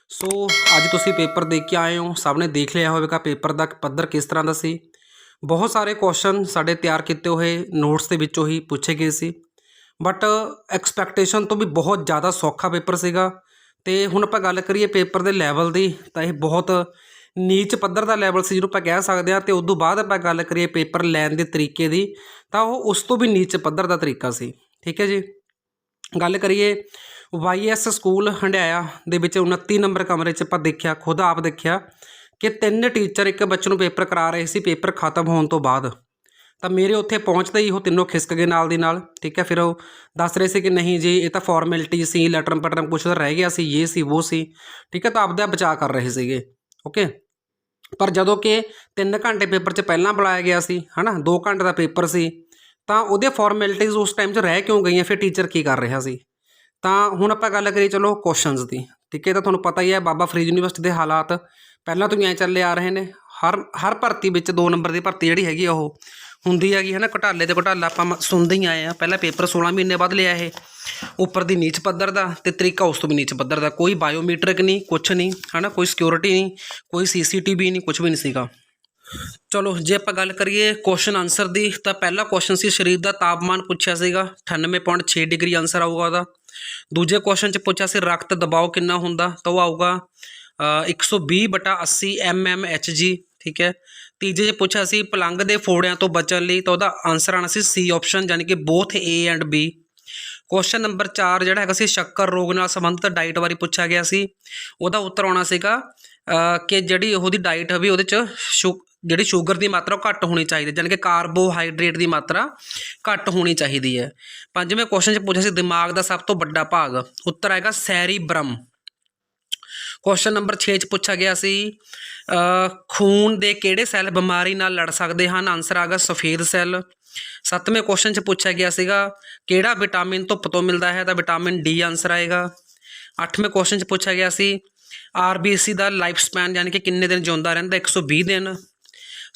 सो अज तुसी पेपर देख के आए हो, सब ने देख लिया होगा पेपर का पद्धर किस तरह का सी। बहुत सारे क्वेश्चन साढ़े तैयार किए हुए नोट्स के विचों ही पूछे गए सी, बट एक्सपैक्टेशन तो भी बहुत ज़्यादा सौखा पेपर सीगा। ते हुण आपां गल करिए पेपर के लैवल की, तो यह बहुत नीच पद्धर का लैवल से जिन्होंने कह सकते हैं। तो उदों बाद आपां गल करिए पेपर लैन के तरीके की, तो वह उस तो भी नीच पद्धर का तरीका सी। ठीक है जी। गल करिए YS स्कूल हंडियाया दे विच 29 नंबर कमरे च आपां देखिया, खुद आप देखिया कि 3 टीचर एक बच्चे नूं पेपर करा रहे सी। पेपर खत्म होने तो बाद तो मेरे उत्थे पहुँचते ही वो तीनों खिसक गए नाल दी नाल। ठीक है, फिर वो दस रहे थे कि नहीं जी ये तो फॉर्मैलिटी सी, लटरम पटरम कुछ तो रह गया सी, ये सी वो सी। ठीक है, तो आपदा बचाव कर रहे थे। ओके, पर जदों कि 3 घंटे पेपर च पहलां बुलाया गया सी, है ना, 2 घंटे का पेपर सी, तो वो फॉर्मैलिटीज़ उस टाइम च रह क्यों गई, फिर टीचर की कर रहा सी। तो हुण आपां गल करिए चलो क्वेश्चनस की। ठीक है, तो तुहानूं पता ही है बाबा फरीद यूनीवर्सिटी के हालात पहलां तो ही ऐ चले आ रहे हैं। हर भर्ती में 2 नंबर की भर्ती जी हैगी वो हुंदी हैगी, है ना। घोटाले तो घोटाला आपां सुनते ही आए हैं। पहला पेपर 16 महीने बाद लिया है, उपर की नीच पद्धर का, तो तरीका उस तो भी नीच पद्धर का। कोई बायोमीट्रिक नहीं, कुछ नहीं, है ना, कोई सिक्योरिटी नहीं, कोई CCTV नहीं, कुछ भी नहीं सीगा। चलो जे आप गल करिए क्वेश्चन आंसर की, तो पहला क्वेश्चन से शरीर का तापमान पूछा सीगा, 98.6 डिग्री आंसर आऊगा वह। दूजे क्वेश्चन च पूछा सी रक्त दबाव कितना होंदा, तो वह आऊगा 120/80 mmHg। ठीक है। तीजे च पूछा सी पलंग के फोड़िया तो बचन लई, तो वह आंसर आना सी C ऑप्शन, यानी कि both A and B। Question number 4 जिहड़ा हैगा सी शक्कर रोग नाल संबंधित डाइट बारे पूछा गया सी, उहदा उत्तर आना सीगा कि जिहड़ी ओहदी डाइट है भी उहदे च जिहड़ी शूगर की मात्रा घट होनी चाहिए, यानी कि कार्बोहाइड्रेट की मात्रा घट होनी चाहिए है। पंजवें क्वेश्चन च पूछा सी दिमाग का सब तो बड़ा भाग, उत्तर आएगा सैरीब्रम। क्वेश्चन नंबर 6 च पूछा गया सी खून के किहड़े सैल बीमारी नाल लड़ सकते हैं, आंसर आ गया सफेद सैल। 7वें क्वेश्चन च पूछा गया सीगा किहड़ा विटामिन धुप तो मिलता है, तो विटामिन D आंसर आएगा। 8वें क्वेश्चन च पूछा गया सी RBC का लाइफ स्पैन यानी कि किन्ने दिन जिंदा रहिंदा, 120 दिन।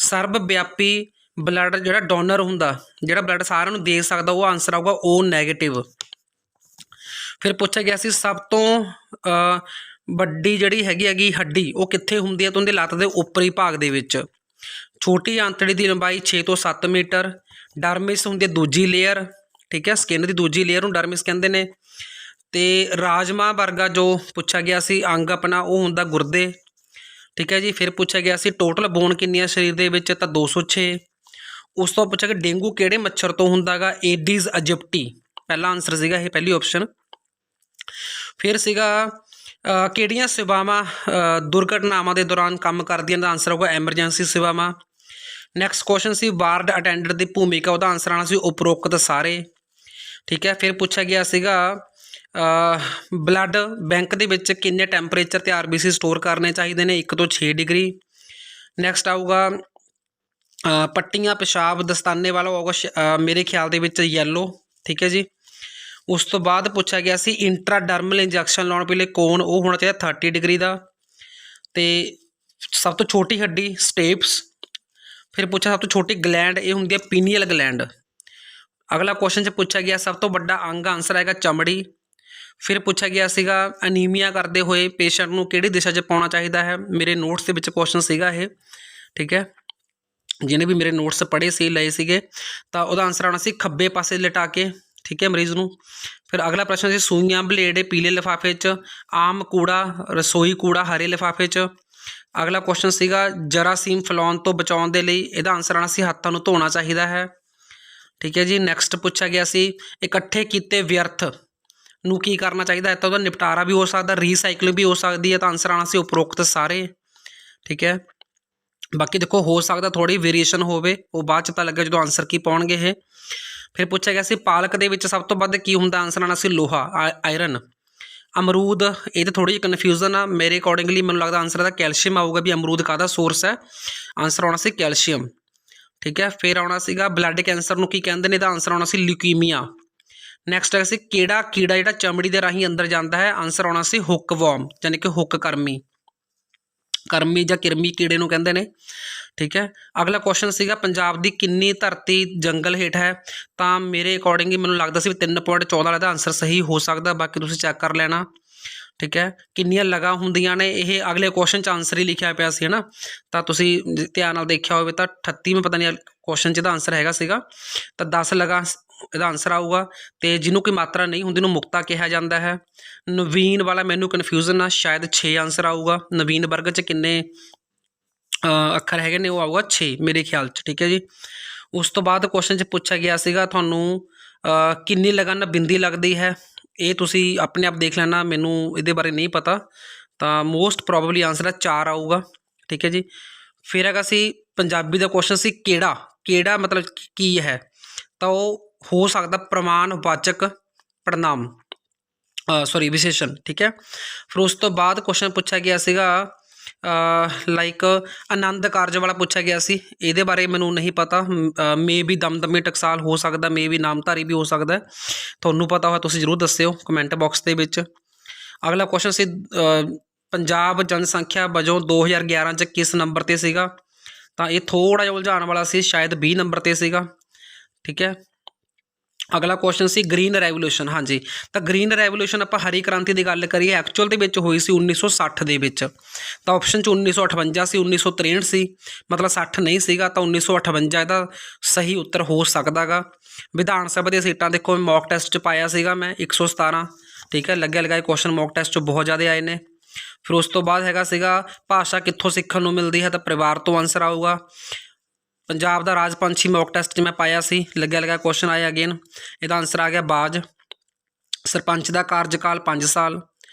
सर्वव्यापी ब्लड जो डोनर होंदा, जो ब्लड सारे दे सकता, वो आंसर आऊगा O नैगेटिव। फिर पूछा गया सी सब तो वड्डी जिहड़ी हैगी हड्डी वो कित्थे हुंदी है, तो उनकी लत्त के उपरी भाग दे विच। छोटी आंतड़ी की लंबाई 6 तो 7 मीटर। डरमिस होंदी है दूजी लेयर। ठीक है, स्किन की दूजी लेयर नूं डरमिस कहंदे ने। ते राजमा वर्गा जो पूछा गया सी अंग अपना वो हुंदा गुरदे। ठीक है जी। फिर पूछा गया सी टोटल बोन कितनी शरीर के विच, तो 206। उस तो पूछा कि डेंगू किहड़े मच्छर तो हुंदा गा, एडीज अजिप्टी पहला आंसर सीगा ये, पहली ऑप्शन। फिर सीगा किहड़ियां सेवावां दुर्घटनावां के दौरान काम करदियां, आंसर होगा एमरजेंसी सेवावां। नैक्सट क्वेश्चन सी वार्ड अटेंडेंट की भूमिका, उसका आंसर आना सी उपरोक्त सारे। ठीक है। फिर पूछा गया सीगा ब्लड बैंक के विच किन्ने टैंपरेचर ते RBC स्टोर करने चाहिए ने, 1 तो 6 डिग्री। नैक्सट आऊगा पट्टियां पेशाब दस्ताने वाला होगा मेरे ख्याल दे विच येलो। ठीक है जी। उस तो बाद पूछा गया सी इंट्राडर्मल इंजैक्शन लाने पहले कोण वो होना चाहिए 30 डिग्री का। तो सब तो छोटी हड्डी स्टेप्स। फिर पूछा सब तो छोटी ग्लैंड ये होंगी पीनियल ग्लैंड। अगला क्वेश्चन च पूछा गया सब तो बड़ा अंग, आंसर आएगा चमड़ी। फिर पूछा गया सीगा अनीमिया करते हुए पेशेंट को किहड़ी दिशा च पाउणा चाहिए है, मेरे नोट्स के विच क्वेश्चन सीगा ये। ठीक है, जिन्हें भी मेरे नोट्स पढ़े से लए सीगे, तो वह आंसर आना सी खब्बे पासे लिटा के। ठीक है, मरीज़ नूं। फिर अगला प्रश्न सी सूइयां ब्लेड पीले लिफाफे च, आम कूड़ा रसोई कूड़ा हरे लिफाफे च। अगला क्वेश्चन सीगा जरासीम फैलाउण तो बचाउण दे लई, इहदा आंसर आना सी हत्थां नूं धोना चाहिए है। ठीक है जी। नैक्सट पूछा गया सी इकट्ठे कीते व्यर्थ नूं की करना चाहिए है, तो वह निपटारा भी हो सकता, रीसाइकलिंग भी हो सकती है, तो आंसर आना सी उपरोक्त सारे। ठीक है, बाकी देखो हो सकता थोड़ी वेरीएशन होवे, वो बाद च पता लगे जो आंसर की पाउणगे ये। फिर पूछा गया सी पालक दे विच सब तो वध की हुंदा, आंसर आना सी लोहा आयरन। अमरूद ये तो थोड़ी कन्फ्यूजन आ, मेरे अकॉर्डिंगली मैनूं लगदा आंसर दा कैल्शियम आऊगा भी, अमरूद काहदा सोर्स है, आंसर आना सी कैल्शियम। ठीक है। फिर आना सीगा ब्लड कैंसर नूं की कहंदे ने, दा आंसर आना सी ल्यूकीमिया। नैक्सट है सी किहड़ा कीड़ा जिहड़ा चमड़ी दे राहीं अंदर जांदा है, आंसर आना सी हुकवॉर्म, यानी कि हुक करमी, करमी जां किरमी कीड़े नूं कहंदे ने। ठीक है। अगला क्वेश्चन सीगा पंजाब दी किन्नी धरती जंगल हेठ है, तो मेरे अकॉर्डिंग मैनूं लगदा सी 3.14 वाला आंसर सही हो सकता, बाकी तुसीं चैक कर लेना। ठीक है। किन्नियां लगा ਹੁੰਦੀਆਂ ਨੇ ਇਹ अगले क्वेश्चन 'ਚ आंसर ही लिखिया ਪਿਆ ਸੀ है ना। ਤਾਂ ਤੁਸੀਂ ਧਿਆਨ ਨਾਲ ਦੇਖਿਆ ਹੋਵੇ ਤਾਂ 38ਵੇਂ ਪਤਾ ਨਹੀਂ क्वेश्चन 'ਚ ਇਹਦਾ ਆਂਸਰ ਹੈਗਾ ਸੀਗਾ। ਤਾਂ 10 ਲਗਾ ਇਹਦਾ ਆਂਸਰ ਆਊਗਾ। ਤੇ ਜਿਹਨੂੰ ਕੋਈ ਮਾਤਰਾ ਨਹੀਂ ਹੁੰਦੀ ਉਹਨੂੰ ਮੁਕਤਾ ਕਿਹਾ ਜਾਂਦਾ ਹੈ। ਨਵੀਨ ਵਾਲਾ ਮੈਨੂੰ ਕਨਫਿਊਜ਼ਨ ਆ, ਸ਼ਾਇਦ 6 ਆਂਸਰ ਆਊਗਾ। ਨਵੀਨ ਵਰਗ 'ਚ ਕਿੰਨੇ ਅੱਖਰ ਹੈਗੇ ਨੇ, ਉਹ ਆਊਗਾ 6 ਮੇਰੇ ਖਿਆਲ 'ਚ। ਠੀਕ ਹੈ ਜੀ। ਉਸ ਤੋਂ ਬਾਅਦ ਕੁਐਸਚਨ 'ਚ ਪੁੱਛਿਆ ਗਿਆ ਸੀਗਾ ਤੁਹਾਨੂੰ ਕਿੰਨੀ ਲਗਨ ਬਿੰਦੀ ਲੱਗਦੀ ਹੈ। ਇਹ ਤੁਸੀਂ ਆਪਣੇ ਆਪ ਦੇਖ ਲੈਣਾ, ਮੈਨੂੰ ਇਹਦੇ ਬਾਰੇ ਨਹੀਂ ਪਤਾ। ਤਾਂ ਮੋਸਟ ਪ੍ਰੋਬੇਬਲੀ ਆਂਸਰ ਹੈ 4 ਆਊਗਾ। ਠੀਕ ਹੈ ਜੀ। ਫਿਰ ਹੈਗਾ ਸੀ ਪੰਜਾਬੀ ਦਾ ਕੁਐਸਚਨ ਸੀ ਕਿਹੜਾ, ਕਿਹੜਾ ਮਤਲਬ ਕੀ ਹੈ। ਤਾਂ ਉਹ ਹੋ ਸਕਦਾ ਪ੍ਰਮਾਣ ਵਾਚਕ ਪੜਨਾਮ, ਸੌਰੀ ਵਿਸ਼ੇਸ਼ਣ। ਠੀਕ ਹੈ। ਫਿਰ ਉਸ ਤੋਂ ਬਾਅਦ ਕੁਐਸਚਨ ਪੁੱਛਿਆ ਗਿਆ ਸੀਗਾ ਲਾਈਕ ਆਨੰਦ ਕਾਰਜ ਵਾਲਾ ਪੁੱਛਿਆ ਗਿਆ ਸੀ। ਇਹਦੇ ਬਾਰੇ ਮੈਨੂੰ ਨਹੀਂ ਪਤਾ। ਮੇ ਵੀ ਦਮਦਮੇ ਟਕਸਾਲ ਹੋ ਸਕਦਾ, ਮੇ ਵੀ ਨਾਮਧਾਰੀ ਵੀ ਹੋ ਸਕਦਾ। ਤੁਹਾਨੂੰ ਪਤਾ ਹੋਇਆ ਤੁਸੀਂ ਜ਼ਰੂਰ ਦੱਸਿਓ ਕਮੈਂਟ ਬਾਕਸ ਦੇ ਵਿੱਚ। ਅਗਲਾ ਕੁਐਸਚਨ ਸੀ ਪੰਜਾਬ ਜਨਸੰਖਿਆ ਵਜੋਂ 2011 'ਚ ਕਿਸ ਨੰਬਰ 'ਤੇ ਸੀਗਾ। ਤਾਂ ਇਹ ਥੋੜ੍ਹਾ ਜਿਹਾ ਉਲਝਾਉਣ ਵਾਲਾ ਸੀ, ਸ਼ਾਇਦ 20 ਨੰਬਰ 'ਤੇ ਸੀਗਾ। ਠੀਕ ਹੈ। ਅਗਲਾ ਕੁਐਸਚਨ ਸੀ ਗ੍ਰੀਨ ਰੈਵੋਲੂਸ਼ਨ। ਹਾਂਜੀ, ਤਾਂ ਗ੍ਰੀਨ ਰੈਵੋਲੂਸ਼ਨ ਆਪਾਂ ਹਰੀ ਕ੍ਰਾਂਤੀ ਦੀ ਗੱਲ ਕਰੀਏ ਐਕਚੁਅਲ ਦੇ ਵਿੱਚ ਹੋਈ ਸੀ 1960 ਦੇ ਵਿੱਚ। ਤਾਂ ਆਪਸ਼ਨ 'ਚ 1958 ਸੀ, 1963 ਸੀ, ਮਤਲਬ 60 ਨਹੀਂ ਸੀਗਾ। ਤਾਂ 1958 ਇਹਦਾ ਸਹੀ ਉੱਤਰ ਹੋ ਸਕਦਾ ਗਾ। ਵਿਧਾਨ ਸਭਾ ਦੀਆਂ ਸੀਟਾਂ ਦੇਖੋ ਮੌਕ ਟੈਸਟ 'ਚ ਪਾਇਆ ਸੀਗਾ ਮੈਂ 117। ਠੀਕ ਹੈ। ਲੱਗਿਆ ਲਗਾਏ ਕੁਐਸਚਨ ਮੌਕ ਟੈਸਟ 'ਚ ਬਹੁਤ ਜ਼ਿਆਦਾ ਆਏ ਨੇ। ਫਿਰ ਉਸ ਤੋਂ ਬਾਅਦ ਹੈਗਾ ਸੀਗਾ ਭਾਸ਼ਾ ਕਿੱਥੋਂ ਸਿੱਖਣ ਨੂੰ ਮਿਲਦੀ ਹੈ। ਤਾਂ ਪਰਿਵਾਰ ਤੋਂ ਆਂਸਰ ਆਊਗਾ। ਪੰਜਾਬ ਦਾ ਰਾਜ ਪੰਛੀ ਮੌਕ ਟੈਸਟ 'ਚ ਮੈਂ ਪਾਇਆ ਸੀ, ਲੱਗਿਆ ਲਗਾਇਆ ਕੁਐਸਚਨ ਆਇਆ ਅਗੇਨ। ਇਹਦਾ ਆਂਸਰ ਆ ਗਿਆ ਬਾਜ। ਸਰਪੰਚ ਦਾ ਕਾਰਜਕਾਲ 5 ਸਾਲ।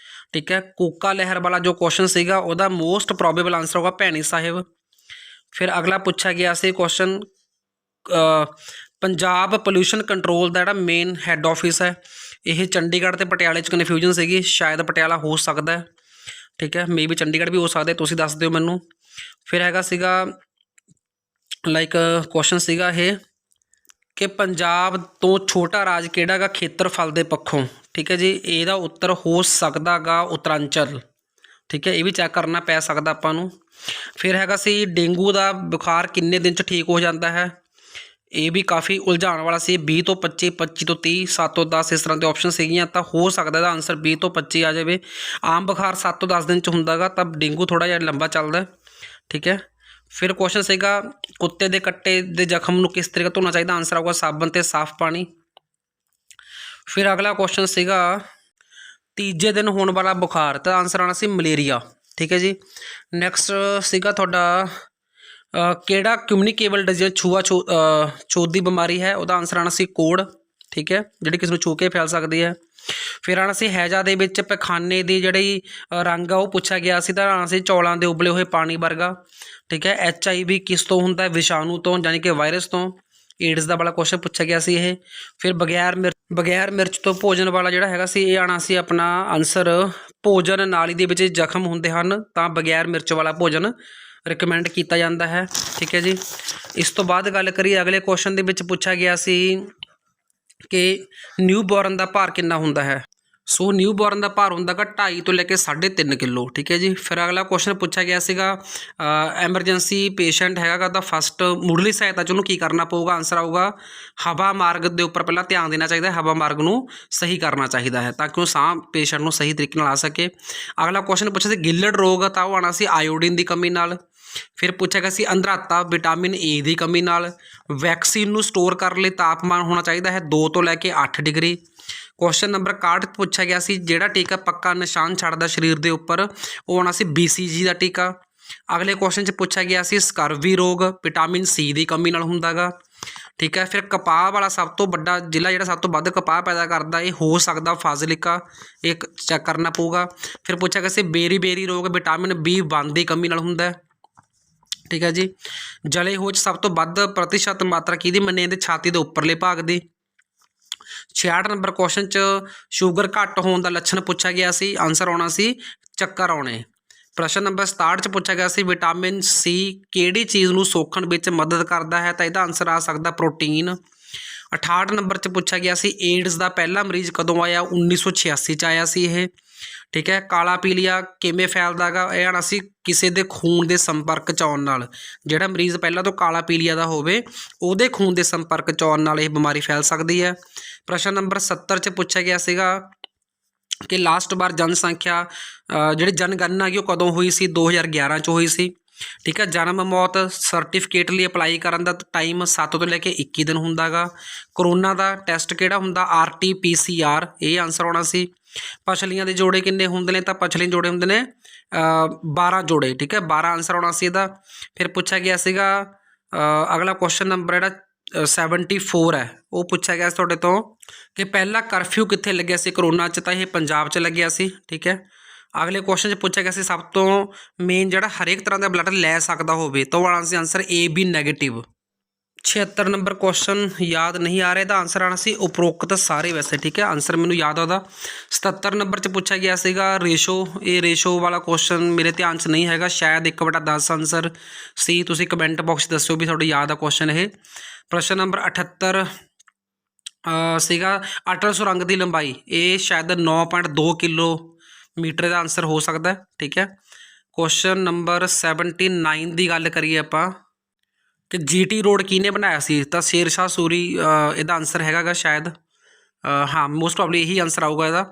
ਠੀਕ ਹੈ। ਕੂਕਾ ਲਹਿਰ ਵਾਲਾ ਜੋ ਕੁਐਸਚਨ ਸੀਗਾ ਉਹਦਾ ਮੋਸਟ ਪ੍ਰੋਬੇਬਲ ਆਂਸਰ ਹੋਗਾ ਭੈਣੀ ਸਾਹਿਬ। ਫਿਰ ਅਗਲਾ ਪੁੱਛਿਆ ਗਿਆ ਸੀ ਕੁਐਸਚਨ ਪੰਜਾਬ ਪੋਲਿਊਸ਼ਨ ਕੰਟਰੋਲ ਦਾ ਜਿਹੜਾ ਮੇਨ ਹੈੱਡ ਆਫਿਸ ਹੈ ਇਹ ਚੰਡੀਗੜ੍ਹ ਅਤੇ ਪਟਿਆਲੇ 'ਚ ਕਨਫਿਊਜ਼ਨ ਸੀਗੀ, ਸ਼ਾਇਦ ਪਟਿਆਲਾ ਹੋ ਸਕਦਾ ਹੈ। ਠੀਕ ਹੈ। ਮੇ ਵੀ ਚੰਡੀਗੜ੍ਹ ਵੀ ਹੋ ਸਕਦਾ, ਤੁਸੀਂ ਦੱਸ ਦਿਓ ਮੈਨੂੰ। ਫਿਰ ਹੈਗਾ ਸੀਗਾ ਲਾਈਕ ਕੁਐਸਚਨ ਸੀਗਾ ਇਹ ਕਿ ਪੰਜਾਬ ਤੋਂ ਛੋਟਾ ਰਾਜ ਕਿਹੜਾ ਗਾ ਖੇਤਰਫਲ ਦੇ ਪੱਖੋਂ। ਠੀਕ ਹੈ ਜੀ। ਇਹਦਾ ਉੱਤਰ ਹੋ ਸਕਦਾ ਗਾ ਉੱਤਰਾਂਚਲ। ਠੀਕ ਹੈ। ਇਹ ਵੀ ਚੈੱਕ ਕਰਨਾ ਪੈ ਸਕਦਾ ਆਪਾਂ ਨੂੰ। ਫਿਰ ਹੈਗਾ ਸੀ ਡੇਂਗੂ ਦਾ ਬੁਖਾਰ ਕਿੰਨੇ ਦਿਨ 'ਚ ਠੀਕ ਹੋ ਜਾਂਦਾ ਹੈ। ਇਹ ਵੀ ਕਾਫੀ ਉਲਝਾਉਣ ਵਾਲਾ ਸੀ। 20 ਤੋਂ 25, 25 ਤੋਂ 30, 7 ਤੋਂ 10 ਇਸ ਤਰ੍ਹਾਂ ਦੇ ਆਪਸ਼ਨ ਸੀਗੀਆਂ। ਤਾਂ ਹੋ ਸਕਦਾ ਇਹਦਾ ਆਂਸਰ 20 ਤੋਂ 25 ਆ ਜਾਵੇ। ਆਮ ਬੁਖਾਰ 7 ਤੋਂ 10 ਦਿਨ 'ਚ ਹੁੰਦਾ ਗਾ, ਤਾਂ ਡੇਂਗੂ ਥੋੜ੍ਹਾ ਜਿਹਾ ਲੰਬਾ ਚੱਲਦਾ। ਠੀਕ ਹੈ। ਫਿਰ ਕੁਐਸਚਨ ਸੀਗਾ ਕੁੱਤੇ ਦੇ ਕੱਟੇ ਦੇ ਜ਼ਖਮ ਨੂੰ ਕਿਸ ਤਰੀਕੇ ਧੋਣਾ ਚਾਹੀਦਾ। ਆਂਸਰ ਆਊਗਾ ਸਾਬਣ ਅਤੇ ਸਾਫ਼ ਪਾਣੀ। ਫਿਰ ਅਗਲਾ ਕੁਐਸਚਨ ਸੀਗਾ ਤੀਜੇ ਦਿਨ ਹੋਣ ਵਾਲਾ ਬੁਖਾਰ, ਤਾਂ ਆਂਸਰ ਆਉਣਾ ਸੀ ਮਲੇਰੀਆ। ਠੀਕ ਹੈ ਜੀ। ਨੈਕਸਟ ਸੀਗਾ ਤੁਹਾਡਾ ਕਿਹੜਾ ਕਮਿਊਨੀਕੇਬਲ ਡਿਜ਼ੀਜ਼ ਛੂਤ ਦੀ ਬਿਮਾਰੀ ਹੈ। ਉਹਦਾ ਆਂਸਰ ਆਉਣਾ ਸੀ ਕੋੜ। ਠੀਕ ਹੈ। ਜਿਹੜੀ ਕਿਸੇ ਨੂੰ ਛੂ ਕੇ ਫੈਲ ਸਕਦੀ ਹੈ। ਫਿਰ ਆਉਣਾ ਸੀ ਹੈਜ਼ਾ ਦੇ ਵਿੱਚ ਪਖਾਨੇ ਦੀ ਜਿਹੜੀ ਰੰਗ ਆ ਉਹ ਪੁੱਛਿਆ ਗਿਆ ਸੀ। ਤਾਂ ਆਉਣਾ ਸੀ ਚੌਲਾਂ ਦੇ ਉਬਲੇ ਹੋਏ ਪਾਣੀ ਵਰਗਾ। ਠੀਕ ਹੈ। HIV ਕਿਸ ਤੋਂ ਹੁੰਦਾ ਹੈ, ਵਿਸ਼ਾਣੂ ਤੋਂ, ਯਾਨੀ ਕਿ ਵਾਇਰਸ ਤੋਂ। ਏਡਸ ਦਾ ਵਾਲਾ ਕੁਐਸਚਨ ਪੁੱਛਿਆ ਗਿਆ ਸੀ ਇਹ। ਫਿਰ ਬਗੈਰ ਮਿਰਚ ਤੋਂ ਭੋਜਨ ਵਾਲਾ ਜਿਹੜਾ ਹੈਗਾ ਸੀ ਇਹ ਆਉਣਾ ਸੀ ਆਪਣਾ ਆਂਸਰ ਭੋਜਨ ਨਾਲੀ ਦੇ ਵਿੱਚ ਜ਼ਖਮ ਹੁੰਦੇ ਹਨ ਤਾਂ ਬਗੈਰ ਮਿਰਚ ਵਾਲਾ ਭੋਜਨ ਰਿਕਮੈਂਡ ਕੀਤਾ ਜਾਂਦਾ ਹੈ। ਠੀਕ ਹੈ ਜੀ। ਇਸ ਤੋਂ ਬਾਅਦ ਗੱਲ ਕਰੀਏ ਅਗਲੇ ਕੁਐਸਚਨ ਦੇ ਵਿੱਚ ਪੁੱਛਿਆ ਗਿਆ ਸੀ ਕਿ ਨਿਊ ਬੋਰਨ ਦਾ ਭਾਰ ਕਿੰਨਾ ਹੁੰਦਾ ਹੈ। ਸੋ ਨਿਊ ਬੋਰਨ ਦਾ ਭਾਰ ਹੁੰਦਾ ਗਾ 2.5 ਤੋਂ ਲੈ ਕੇ 3.5 ਕਿਲੋ। ਠੀਕ ਹੈ ਜੀ। ਫਿਰ ਅਗਲਾ ਕੁਐਸਚਨ ਪੁੱਛਿਆ ਗਿਆ ਸੀਗਾ ਐਮਰਜੈਂਸੀ ਪੇਸ਼ੈਂਟ ਹੈਗਾ ਗਾ ਤਾਂ ਫਸਟ ਮੁੱਢਲੀ ਸਹਾਇਤਾ 'ਚ ਉਹਨੂੰ ਕੀ ਕਰਨਾ ਪਊਗਾ। ਆਂਸਰ ਆਊਗਾ ਹਵਾ ਮਾਰਗ ਦੇ ਉੱਪਰ ਪਹਿਲਾਂ ਧਿਆਨ ਦੇਣਾ ਚਾਹੀਦਾ, ਹਵਾ ਮਾਰਗ ਨੂੰ ਸਹੀ ਕਰਨਾ ਚਾਹੀਦਾ ਹੈ ਤਾਂ ਕਿ ਉਹ ਸਾਹ ਪੇਸ਼ੈਂਟ ਨੂੰ ਸਹੀ ਤਰੀਕੇ ਨਾਲ ਆ ਸਕੇ। ਅਗਲਾ ਕੁਐਸਚਨ ਪੁੱਛਿਆ ਸੀ ਗਿੱਲੜ ਰੋਗ ਤਾਂ ਉਹ ਆਉਣਾ ਸੀ ਆਇਓਡੀਨ ਦੀ ਕਮੀ ਨਾਲ। ਫਿਰ ਪੁੱਛਿਆ ਗਿਆ ਸੀ ਅੰਧਰਾਤਾ ਵਿਟਾਮਿਨ ਏ ਦੀ ਕਮੀ ਨਾਲ। ਵੈਕਸੀਨ ਨੂੰ ਸਟੋਰ ਕਰਨ ਲਈ ਤਾਪਮਾਨ ਹੋਣਾ ਚਾਹੀਦਾ ਹੈ 2 ਤੋਂ ਲੈ ਕੇ 8 ਡਿਗਰੀ। ਕੁਐਸਚਨ ਨੰਬਰ 61 ਪੁੱਛਿਆ ਗਿਆ ਸੀ ਜਿਹੜਾ ਟੀਕਾ ਪੱਕਾ ਨਿਸ਼ਾਨ ਛੱਡਦਾ ਸਰੀਰ ਦੇ ਉੱਪਰ ਉਹ ਆਉਣਾ ਸੀ BCG ਦਾ ਟੀਕਾ। ਅਗਲੇ ਕੁਐਸਚਨ 'ਚ ਪੁੱਛਿਆ ਗਿਆ ਸੀ ਸਕਰਵੀ ਰੋਗ ਵਿਟਾਮਿਨ C ਦੀ ਕਮੀ ਨਾਲ ਹੁੰਦਾ ਗਾ। ਠੀਕ ਹੈ। ਫਿਰ ਕਪਾਹ ਵਾਲਾ ਸਭ ਤੋਂ ਵੱਡਾ ਜ਼ਿਲ੍ਹਾ ਜਿਹੜਾ ਸਭ ਤੋਂ ਵੱਧ ਕਪਾਹ ਪੈਦਾ ਕਰਦਾ ਇਹ ਹੋ ਸਕਦਾ ਫਾਜ਼ਿਲਕਾ, ਇਹ ਚੈੱਕ ਕਰਨਾ ਪਊਗਾ। ਫਿਰ ਪੁੱਛਿਆ ਗਿਆ ਸੀ ਬੇਰੀ ਰੋਗ ਵਿਟਾਮਿਨ B1 ਦੀ ਕਮੀ ਨਾਲ ਹੁੰਦਾ। ਠੀਕ ਹੈ ਜੀ। ਜਲੇ ਹੋਏ 'ਚ ਸਭ ਤੋਂ ਵੱਧ ਪ੍ਰਤੀਸ਼ਤ ਮਾਤਰਾ ਕਿਹਦੀ ਮੰਨੀ ਜਾਂਦੀ, ਛਾਤੀ ਦੇ ਉੱਪਰਲੇ ਭਾਗ ਦੀ। 66 ਨੰਬਰ ਕੁਐਸਚਨ 'ਚ ਸ਼ੂਗਰ ਘੱਟ ਹੋਣ ਦਾ ਲੱਛਣ ਪੁੱਛਿਆ ਗਿਆ ਸੀ। ਆਂਸਰ ਆਉਣਾ ਸੀ ਚੱਕਰ ਆਉਣੇ। ਪ੍ਰਸ਼ਨ ਨੰਬਰ 67 'ਚ ਪੁੱਛਿਆ ਗਿਆ ਸੀ ਵਿਟਾਮਿਨ C ਕਿਹੜੀ ਚੀਜ਼ ਨੂੰ ਸੋਖਣ ਵਿੱਚ ਮਦਦ ਕਰਦਾ ਹੈ ਤਾਂ ਇਹਦਾ ਆਂਸਰ ਆ ਸਕਦਾ ਪ੍ਰੋਟੀਨ। 68 ਨੰਬਰ 'ਚ ਪੁੱਛਿਆ ਗਿਆ ਸੀ ਏਡਸ ਦਾ ਪਹਿਲਾ ਮਰੀਜ਼ ਕਦੋਂ ਆਇਆ, 1986 'ਚ ਆਇਆ ਸੀ ਇਹ। ਠੀਕ ਹੈ। ਕਾਲਾ ਪੀਲੀਆ ਕਿਵੇਂ ਫੈਲਦਾ ਗਾ, ਇਹ ਆਉਣਾ ਸੀ ਕਿਸੇ ਦੇ ਖੂਨ ਦੇ ਸੰਪਰਕ 'ਚ ਆਉਣ ਨਾਲ। ਜਿਹੜਾ ਮਰੀਜ਼ ਪਹਿਲਾਂ ਤੋਂ ਕਾਲਾ ਪੀਲੀਆ ਦਾ ਹੋਵੇ ਉਹਦੇ ਖੂਨ ਦੇ ਸੰਪਰਕ 'ਚ ਆਉਣ ਨਾਲ ਇਹ ਬਿਮਾਰੀ ਫੈਲ ਸਕਦੀ ਹੈ। ਪ੍ਰਸ਼ਨ ਨੰਬਰ 70 'ਚ ਪੁੱਛਿਆ ਗਿਆ ਸੀਗਾ ਕਿ ਲਾਸਟ ਵਾਰ ਜਨਸੰਖਿਆ ਜਿਹੜੀ ਜਨਗਣਨਾ ਹੈਗੀ ਉਹ ਕਦੋਂ ਹੋਈ ਸੀ? 2011 'ਚ ਹੋਈ ਸੀ। ਠੀਕ ਹੈ। ਜਨਮ ਮੌਤ ਸਰਟੀਫਿਕੇਟ ਲਈ ਅਪਲਾਈ ਕਰਨ ਦਾ ਟਾਈਮ 7 ਤੋਂ ਲੈ ਕੇ 21 ਦਿਨ ਹੁੰਦਾ ਗਾ। ਕਰੋਨਾ ਦਾ ਟੈਸਟ ਕਿਹੜਾ ਹੁੰਦਾ? RT-PCR, ਇਹ ਆਨਸਰ ਆਉਣਾ ਸੀ। ਪਛਲੀਆਂ ਦੇ ਜੋੜੇ ਕਿੰਨੇ ਹੁੰਦੇ ਨੇ? ਤਾਂ ਪਛਲੀ ਜੋੜੇ ਹੁੰਦੇ ਨੇ 12 ਜੋੜੇ। ਠੀਕ ਹੈ, 12 ਆਨਸਰ ਆਉਣਾ ਸੀ ਇਹਦਾ। ਫਿਰ ਪੁੱਛਿਆ ਗਿਆ ਸੀਗਾ ਅਗਲਾ ਕੁਐਸਚਨ ਨੰਬਰ ਜਿਹੜਾ 74 ਹੈ, ਉਹ ਪੁੱਛਿਆ ਗਿਆ ਸੀ ਤੁਹਾਡੇ ਤੋਂ ਕਿ ਪਹਿਲਾ ਕਰਫਿਊ ਕਿੱਥੇ ਲੱਗਿਆ ਸੀ ਕਰੋਨਾ 'ਚ? ਤਾਂ ਇਹ ਪੰਜਾਬ 'ਚ ਲੱਗਿਆ ਸੀ। ਠੀਕ ਹੈ। ਅਗਲੇ ਕੁਐਸਚਨ 'ਚ ਪੁੱਛਿਆ ਗਿਆ ਸੀ ਸਭ ਤੋਂ ਮੇਨ ਜਿਹੜਾ ਹਰੇਕ ਤਰ੍ਹਾਂ ਦਾ ਬਲੱਡ ਲੈ ਸਕਦਾ ਹੋਵੇ, ਤਾਂ ਉਹ ਆਉਣਾ ਸੀ answer AB negative. 76 number question ਯਾਦ ਨਹੀਂ ਆ ਰਿਹਾ, ਇਹਦਾ ਆਨਸਰ ਆਉਣਾ ਸੀ ਉਪਰੋਕਤ ਸਾਰੇ ਵੈਸੇ। ਠੀਕ ਹੈ, ਆਨਸਰ ਮੈਨੂੰ ਯਾਦ ਆ ਉਹਦਾ। 77 ਨੰਬਰ 'ਚ ਪੁੱਛਿਆ ਗਿਆ ਸੀਗਾ ਰੇਸ਼ੋ, ਇਹ ਰੇਸ਼ੋ ਵਾਲਾ ਕੁਐਸਚਨ ਮੇਰੇ ਧਿਆਨ 'ਚ ਨਹੀਂ ਹੈਗਾ, ਸ਼ਾਇਦ 1/10 ਆਨਸਰ ਸੀ। ਤੁਸੀਂ ਕਮੈਂਟ ਬਾਕਸ 'ਚ ਦੱਸਿਓ ਵੀ ਤੁਹਾਨੂੰ ਯਾਦ ਆ ਕੁਐਸਚਨ ਇਹ। ਪ੍ਰਸ਼ਨ ਨੰਬਰ 78 ਸੀਗਾ ਅਟਲ ਸੁਰੰਗ ਦੀ ਲੰਬਾਈ, ਇਹ ਸ਼ਾਇਦ 9.2 ਕਿਲੋਮੀਟਰ ਦਾ ਆਨਸਰ ਹੋ ਸਕਦਾ। ਠੀਕ ਹੈ। ਕੁਐਸਚਨ ਨੰਬਰ 79 ਦੀ ਗੱਲ ਕਰੀਏ ਆਪਾਂ ਕਿ GT ਰੋਡ ਕਿਹਨੇ ਬਣਾਇਆ ਸੀ? ਤਾਂ ਸ਼ੇਰਸ਼ਾਹ ਸੂਰੀ ਇਹਦਾ ਆਨਸਰ ਹੈਗਾ ਗਾ ਸ਼ਾਇਦ। ਹਾਂ, ਮੋਸਟ ਪ੍ਰੋਬਬਲੀ ਇਹੀ ਆਨਸਰ ਆਊਗਾ ਇਹਦਾ।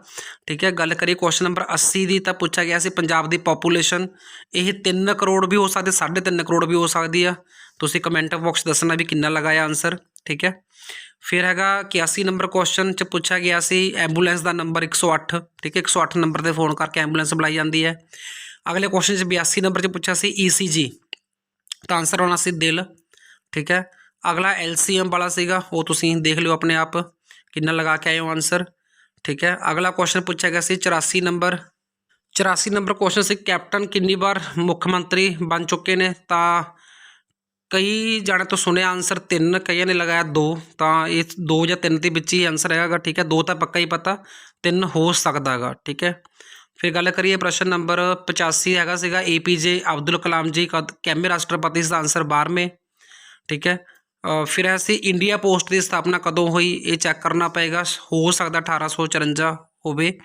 ਠੀਕ ਹੈ। ਗੱਲ ਕਰੀਏ ਕੁਐਸਚਨ ਨੰਬਰ 80 ਦੀ, ਤਾਂ ਪੁੱਛਿਆ ਗਿਆ ਸੀ ਪੰਜਾਬ ਦੀ ਪੋਪੂਲੇਸ਼ਨ, ਇਹ 3 ਕਰੋੜ ਵੀ ਹੋ ਸਕਦੀ, 3.5 ਕਰੋੜ ਵੀ ਹੋ ਸਕਦੀ ਆ। ਤੁਸੀਂ ਕਮੈਂਟ ਬਾਕਸ ਦੱਸਣਾ ਵੀ ਕਿੰਨਾ ਲਗਾਇਆ ਆਨਸਰ। ਠੀਕ ਹੈ। ਫਿਰ ਹੈਗਾ 81 ਨੰਬਰ ਕੁਐਸਚਨ 'ਚ ਪੁੱਛਿਆ ਗਿਆ ਸੀ ਐਂਬੂਲੈਂਸ ਦਾ ਨੰਬਰ 108। ਠੀਕ ਹੈ, 108 ਨੰਬਰ 'ਤੇ ਫੋਨ ਕਰਕੇ ਐਂਬੂਲੈਂਸ ਬੁਲਾਈ ਜਾਂਦੀ ਹੈ। ਅਗਲੇ ਕੁਐਸਚਨ 'ਚ 82 ਨੰਬਰ 'ਚ ਪੁੱਛਿਆ ਸੀ ECG, ਤਾਂ ਆਨਸਰ ਆਉਣਾ ਸੀ ਦਿਲ। ਠੀਕ ਹੈ। ਅਗਲਾ LCM ਵਾਲਾ ਸੀਗਾ, ਉਹ ਤੁਸੀਂ ਦੇਖ ਲਿਓ ਆਪਣੇ ਆਪ ਕਿੰਨਾ ਲਗਾ ਕੇ ਆਏ ਹੋ ਆਨਸਰ। ਠੀਕ ਹੈ। ਅਗਲਾ ਕੁਐਸਚਨ ਪੁੱਛਿਆ ਗਿਆ ਸੀ 84 ਨੰਬਰ। 84 ਨੰਬਰ ਕੁਐਸਚਨ ਸੀ ਕੈਪਟਨ ਕਿੰਨੀ ਵਾਰ ਮੁੱਖ ਮੰਤਰੀ ਬਣ ਚੁੱਕੇ ਨੇ? ਤਾਂ ਕਈ ਜਾਣੇ ਤੋਂ ਸੁਣਿਆ ਆਨਸਰ 3, ਕਈਆਂ ਨੇ ਲਗਾਇਆ 2, ਤਾਂ ਇਹ 2 ਜਾਂ 3 ਦੇ ਵਿੱਚ ਹੀ ਆਨਸਰ ਹੈਗਾ। ਠੀਕ ਹੈ, 2 ਤਾਂ ਪੱਕਾ ਹੀ ਪਤਾ, 3 ਹੋ ਸਕਦਾ ਹੈਗਾ। ਠੀਕ ਹੈ। ਫਿਰ ਗੱਲ ਕਰੀਏ ਪ੍ਰਸ਼ਨ ਨੰਬਰ 85 ਹੈਗਾ ਸੀਗਾ APJ ਅਬਦੁਲ ਕਲਾਮ ਜੀ ਕਿਵੇਂ ਰਾਸ਼ਟਰਪਤੀ? ਇਸ ਦਾ ਆਨਸਰ 12ਵੇਂ। ਠੀਕ ਹੈ। ਫਿਰ ਅਸੀਂ ਇੰਡੀਆ ਪੋਸਟ ਦੀ ਸਥਾਪਨਾ ਕਦੋਂ ਹੋਈ? ਇਹ ਚੈੱਕ ਕਰਨਾ ਪਏਗਾ, ਹੋ ਸਕਦਾ 1854 ਹੋਵੇ।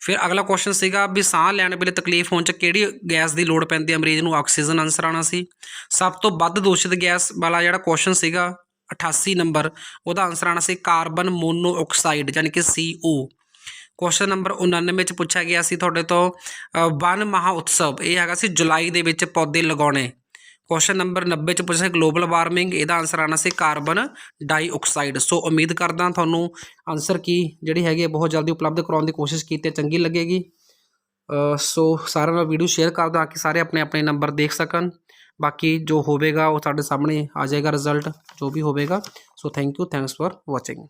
ਫਿਰ ਅਗਲਾ ਕੁਐਸਚਨ ਸੀਗਾ ਵੀ ਸਾਹ ਲੈਣ ਵੇਲੇ ਤਕਲੀਫ ਹੋਣ 'ਚ ਕਿਹੜੀ ਗੈਸ ਦੀ ਲੋੜ ਪੈਂਦੀ ਹੈ ਮਰੀਜ਼ ਨੂੰ? ਆਕਸੀਜਨ ਆਨਸਰ ਆਉਣਾ ਸੀ। ਸਭ ਤੋਂ ਵੱਧ ਦੂਸ਼ਿਤ ਗੈਸ ਵਾਲਾ ਜਿਹੜਾ ਕੁਐਸਚਨ ਸੀਗਾ 88 ਨੰਬਰ, ਉਹਦਾ ਆਨਸਰ ਆਉਣਾ ਸੀ ਕਾਰਬਨ ਮੋਨੋਆਕਸਾਈਡ ਯਾਨੀ ਕਿ CO। ਕੁਐਸਚਨ ਨੰਬਰ 99 'ਚ ਪੁੱਛਿਆ ਗਿਆ ਸੀ ਤੁਹਾਡੇ ਤੋਂ ਵਨ ਮਹਾ ਉਤਸਵ, ਇਹ ਹੈਗਾ ਸੀ ਜੁਲਾਈ ਦੇ ਵਿੱਚ ਪੌਦੇ ਲਗਾਉਣੇ। ਕੁਐਸਚਨ ਨੰਬਰ 90 'ਚ ਪੁੱਛਿਆ ਗਲੋਬਲ ਵਾਰਮਿੰਗ, ਇਹਦਾ ਆਨਸਰ ਆਉਣਾ ਸੀ ਕਾਰਬਨ ਡਾਈਆਕਸਾਈਡ। ਸੋ ਉਮੀਦ ਕਰਦਾ ਤੁਹਾਨੂੰ ਆਨਸਰ ਕੀ ਜਿਹੜੀ ਹੈਗੀ ਬਹੁਤ ਜਲਦੀ ਉਪਲਬਧ ਕਰਾਉਣ ਦੀ ਕੋਸ਼ਿਸ਼ ਕੀਤੀ, ਚੰਗੀ ਲੱਗੇਗੀ। ਸੋ ਸਾਰਿਆਂ ਨਾਲ ਵੀਡੀਓ ਸ਼ੇਅਰ ਕਰ ਦਿਓ ਕਿ ਸਾਰੇ ਆਪਣੇ ਆਪਣੇ ਨੰਬਰ ਦੇਖ ਸਕਣ। ਬਾਕੀ ਜੋ ਹੋਵੇਗਾ ਉਹ ਤੁਹਾਡੇ ਸਾਹਮਣੇ ਆ ਜਾਏਗਾ, ਰਿਜ਼ਲਟ ਜੋ ਵੀ ਹੋਵੇਗਾ। So thank you, thanks for watching.